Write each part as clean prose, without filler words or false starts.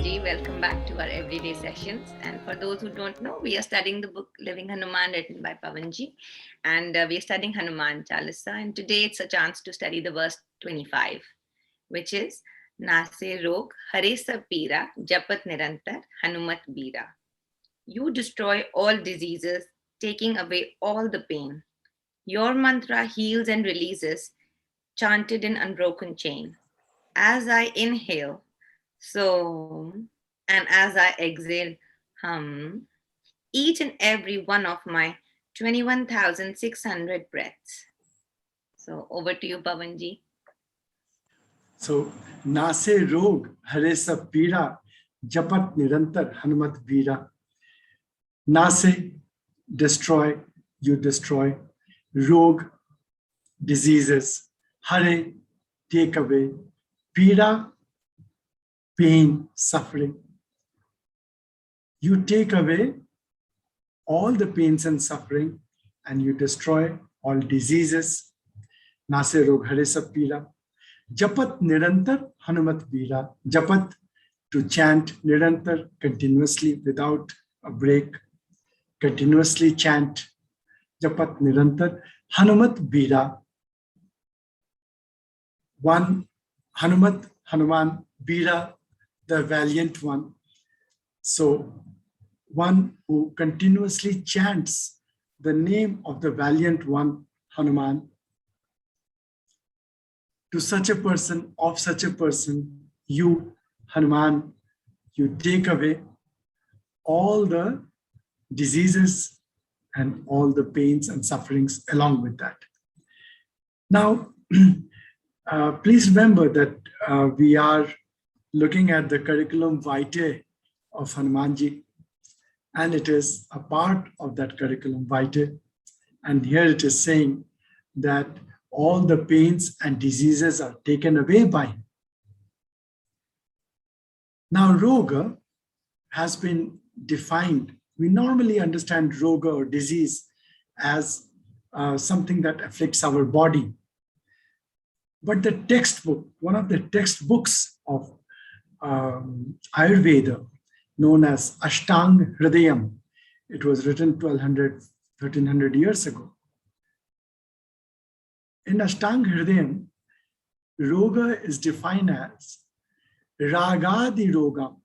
Pawanji. Welcome back to our everyday sessions. And for those who don't know, we are studying the book Living Hanuman written by Pawanji. And we are studying Hanuman Chalisa. And today it's a chance to study the verse 25, which is nāsai roga, harai pīrā, japata niraṅtara, hanumata bīrā. You destroy all diseases, taking away all the pain. Your mantra heals and releases, chanted in unbroken chain. As I inhale, so, and as I exhale, hum, each and every one of my 21,600 breaths. So over to you, Pawanji. So, nāsai roga, harai pīrā, japata niraṅtara, hanumata bīrā. Nāsai, destroy, you destroy. Roga, diseases. Harai, take away. Pīrā, pain, suffering. You take away all the pains and suffering and you destroy all diseases. Nāsai roga, harai pīrā. Japat niraṅtara, hanumata bīrā. Japat, to chant, niraṅtara, continuously without a break. Continuously chant. Japat niraṅtara, hanumata bīrā. One, Hanuman, bīrā, the valiant one. So, one who continuously chants the name of the valiant one, Hanuman. To such a person, of such a person, you, Hanuman, you take away all the diseases and all the pains and sufferings along with that. Now, please remember that we are looking at the curriculum vitae of Hanumanji, and it is a part of that curriculum vitae. And here it is saying that all the pains and diseases are taken away by him. Now, roga has been defined. We normally understand roga or disease as something that afflicts our body. But the textbook, one of the textbooks of Ayurveda, known as Ashtanga Hridayam, it was written 1300 years ago. In Ashtanga Hridayam, roga is defined as ragadi roga.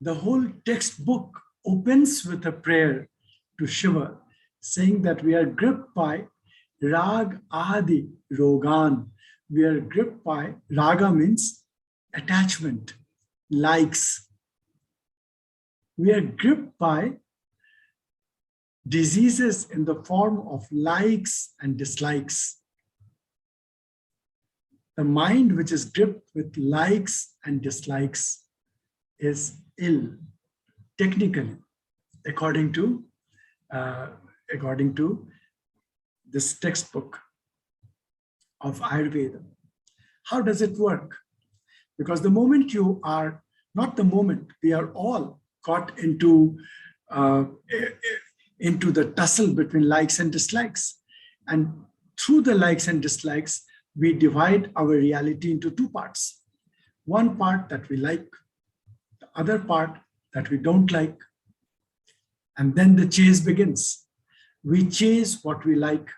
The whole textbook opens with a prayer to Shiva, saying that we are gripped by rag adi rogan. We are gripped by, raga means attachment, likes. We are gripped by diseases in the form of likes and dislikes. The mind which is gripped with likes and dislikes is ill, technically, according to this textbook of Ayurveda. How does it work? Because the moment you are, not the moment, we are all caught into the tussle between likes and dislikes. And through the likes and dislikes, we divide our reality into two parts. One part that we like, the other part that we don't like. And then the chase begins. We chase what we like.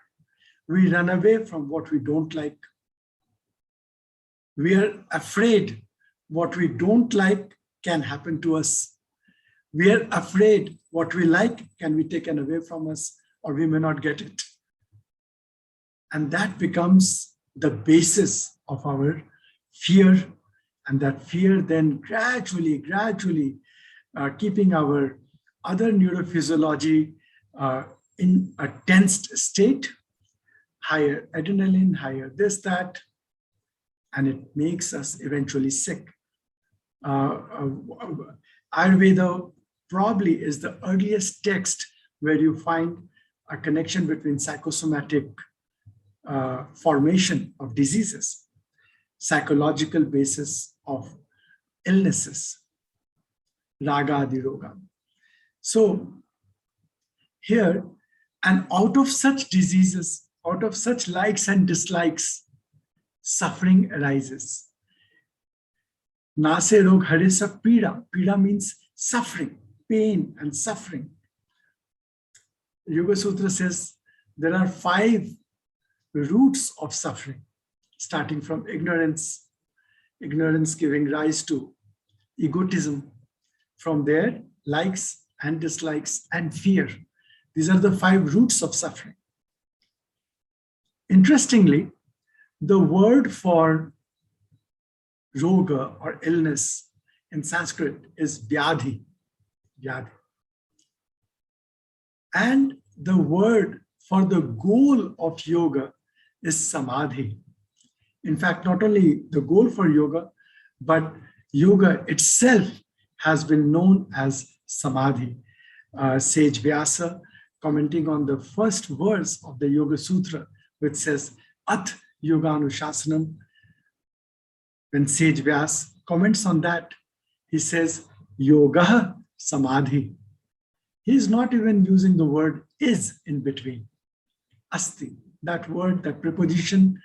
We run away from what we don't like. We are afraid what we don't like can happen to us. We are afraid what we like can be taken away from us, or we may not get it. And that becomes the basis of our fear. And that fear then gradually, keeping our other neurophysiology in a tensed state, higher adrenaline, higher this, that, and it makes us eventually sick. Ayurveda probably is the earliest text where you find a connection between psychosomatic formation of diseases, psychological basis of illnesses, raga adi roga. So here, and out of such diseases, out of such likes and dislikes, suffering arises. nāsai roga harisa pīrā. Pīrā means suffering, pain and suffering. Yoga Sutra says there are 5 roots of suffering, starting from ignorance, ignorance giving rise to egotism. From there, likes and dislikes and fear. These are the 5 roots of suffering. Interestingly, the word for roga or illness in Sanskrit is vyadhi. Vyadhi. And the word for the goal of yoga is samadhi. In fact, not only the goal for yoga, but yoga itself has been known as samadhi. Sage Vyasa, commenting on the first verse of the Yoga Sutra, which says, At Yoganushāsanam. When Sage Vyasa comments on that, he says, Yoga Samadhi. He is not even using the word is in between. Asti, that word, that preposition,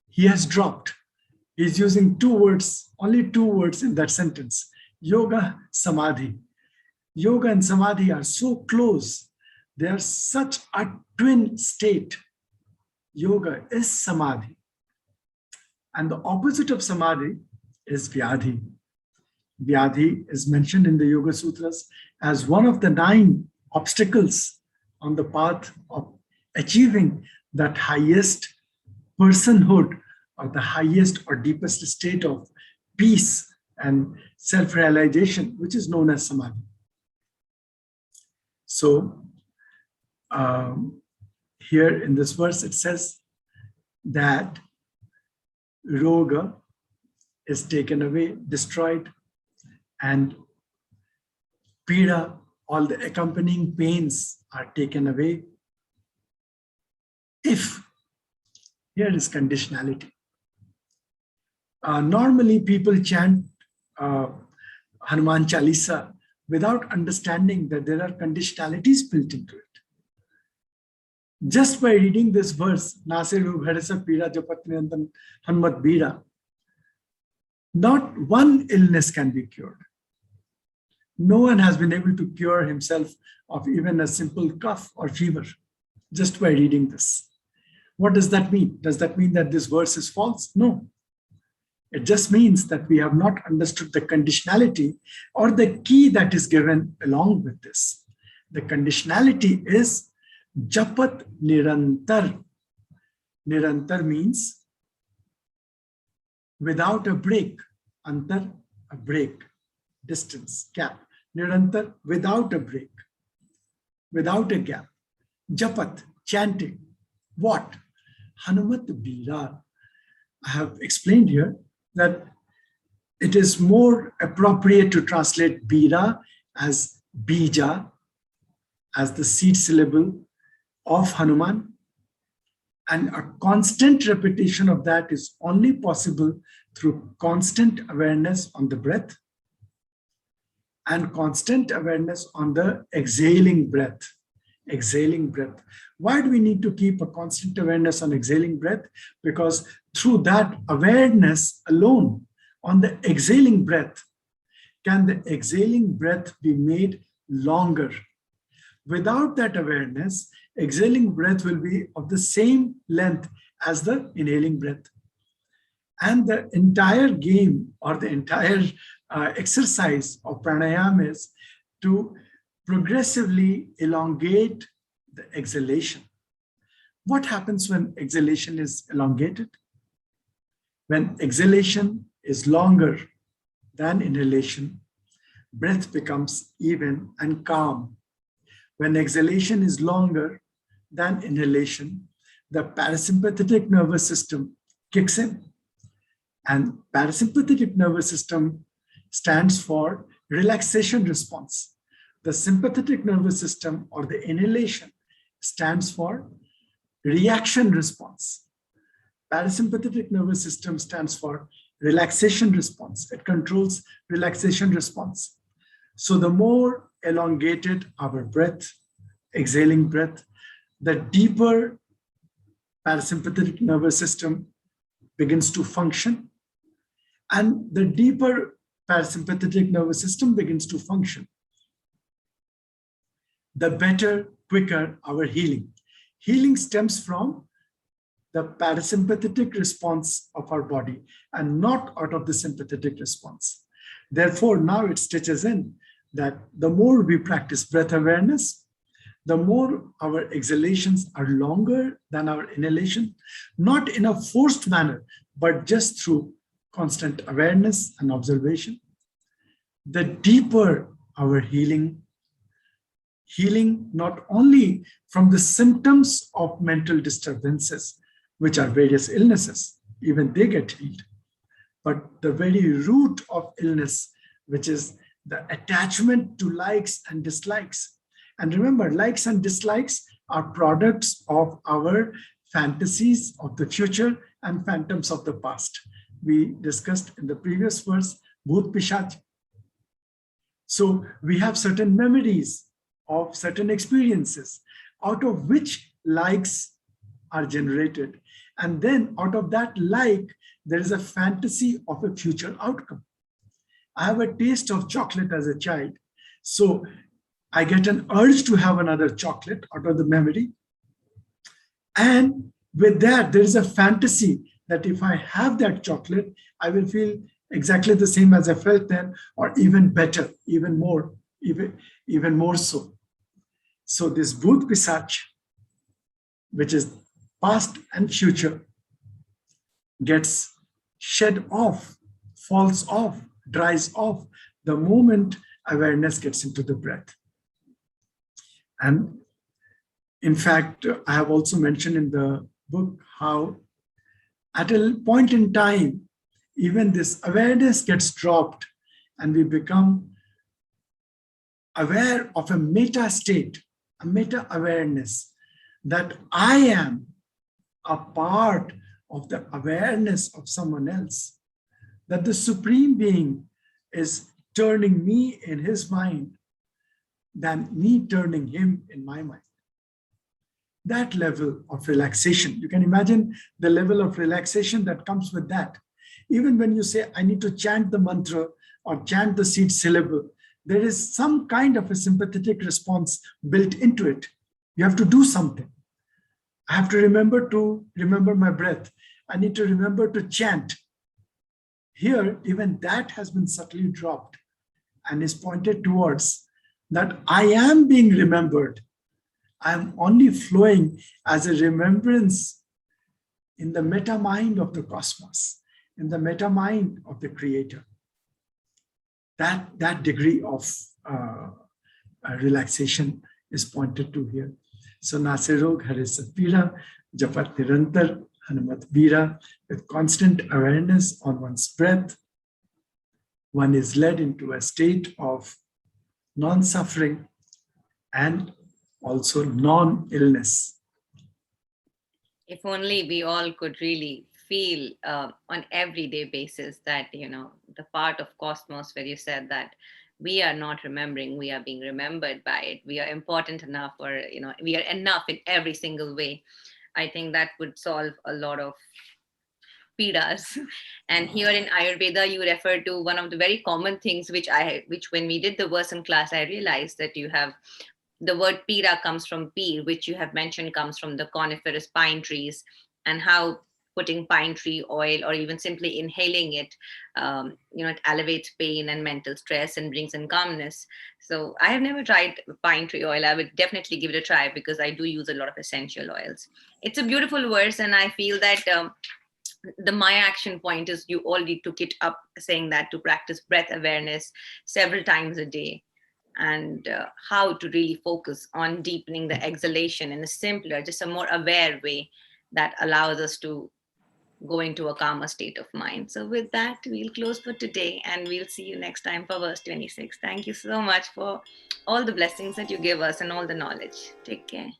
he has dropped. He is using 2 words, only 2 words in that sentence. Yoga Samadhi. Yoga and Samadhi are so close. They are such a twin state. Yoga is Samadhi. And the opposite of Samadhi is Vyadhi. Vyadhi is mentioned in the Yoga Sutras as one of the 9 obstacles on the path of achieving that highest personhood or the highest or deepest state of peace and self-realization, which is known as Samadhi. So here in this verse, it says that roga is taken away, destroyed, and pīrā, all the accompanying pains are taken away. If, here is conditionality. Normally people chant Hanuman Chalisa without understanding that there are conditionalities built into it. Just by reading this verse, nāsai roga harisa pīrā, japata niraṅtara hanumata bīrā, not one illness can be cured. No one has been able to cure himself of even a simple cough or fever just by reading this. What does that mean? Does that mean that this verse is false? No. It just means that we have not understood the conditionality or the key that is given along with this. The conditionality is japat niraṅtara. Niraṅtara means without a break. Antar, a break, distance, gap. Niraṅtara, without a break, without a gap. Japat, chanting. What? Hanumata bīrā. I have explained here that it is more appropriate to translate bīrā as bija, as the seed syllable of Hanuman. And a constant repetition of that is only possible through constant awareness on the breath and constant awareness on the exhaling breath. Exhaling breath. Why do we need to keep a constant awareness on exhaling breath? Because through that awareness alone on the exhaling breath, can the exhaling breath be made longer. Without that awareness, exhaling breath will be of the same length as the inhaling breath. And the entire game or the entire exercise of pranayama is to progressively elongate the exhalation. What happens when exhalation is elongated? When exhalation is longer than inhalation, breath becomes even and calm. When exhalation is longer than inhalation, the parasympathetic nervous system kicks in. And parasympathetic nervous system stands for relaxation response. The sympathetic nervous system or the inhalation stands for reaction response. Parasympathetic nervous system stands for relaxation response. It controls relaxation response. So the more elongated our breath, exhaling breath, the deeper parasympathetic nervous system begins to function. And the deeper parasympathetic nervous system begins to function, the better, quicker our healing. Healing stems from the parasympathetic response of our body and not out of the sympathetic response. Therefore, now it stitches in that the more we practice breath awareness, the more our exhalations are longer than our inhalation, not in a forced manner, but just through constant awareness and observation. The deeper our healing not only from the symptoms of mental disturbances, which are various illnesses, even they get healed, but the very root of illness, which is the attachment to likes and dislikes. And remember, likes and dislikes are products of our fantasies of the future and phantoms of the past. We discussed in the previous verse, Bhut Pishach. So we have certain memories of certain experiences out of which likes are generated. And then out of that like, there is a fantasy of a future outcome. I have a taste of chocolate as a child. So I get an urge to have another chocolate out of the memory. And with that, there is a fantasy that if I have that chocolate, I will feel exactly the same as I felt then, or even better, even more so. So this Bhut Pisach, which is past and future, gets shed off, falls off, dries off the moment awareness gets into the breath. And in fact, I have also mentioned in the book how at a point in time, even this awareness gets dropped and we become aware of a meta state, a meta awareness that I am a part of the awareness of someone else, that the Supreme Being is turning me in his mind than me turning him in my mind. That level of relaxation, you can imagine the level of relaxation that comes with that. Even when you say, I need to chant the mantra or chant the seed syllable, there is some kind of a sympathetic response built into it. You have to do something. I have to remember my breath. I need to remember to chant. Here, even that has been subtly dropped and is pointed towards that I am being remembered. I am only flowing as a remembrance in the meta mind of the cosmos, in the meta mind of the creator. That degree of relaxation is pointed to here. So nāsai roga, harai pīrā, japata niraṅtara, hanumata bīrā, with constant awareness on one's breath, one is led into a state of non-suffering and also non-illness. If only we all could really feel on everyday basis that, the part of cosmos where you said that we are not remembering, we are being remembered by it. We are important enough, or, we are enough in every single way. I think that would solve a lot of pīrās. And here in Ayurveda, you refer to one of the very common things, which when we did the verse in class, I realized that you have the word pīrā comes from pīr, which you have mentioned comes from the coniferous pine trees, and how putting pine tree oil or even simply inhaling it, it alleviates pain and mental stress and brings in calmness. So I have never tried pine tree oil. I would definitely give it a try because I do use a lot of essential oils. It's a beautiful verse, and I feel that my action point is you already took it up, saying that to practice breath awareness several times a day, and how to really focus on deepening the exhalation in a simpler, just a more aware way that allows us to go into a calmer state of mind. So with that, we'll close for today, and we'll see you next time for verse 26. Thank you so much for all the blessings that you give us and all the knowledge. Take care.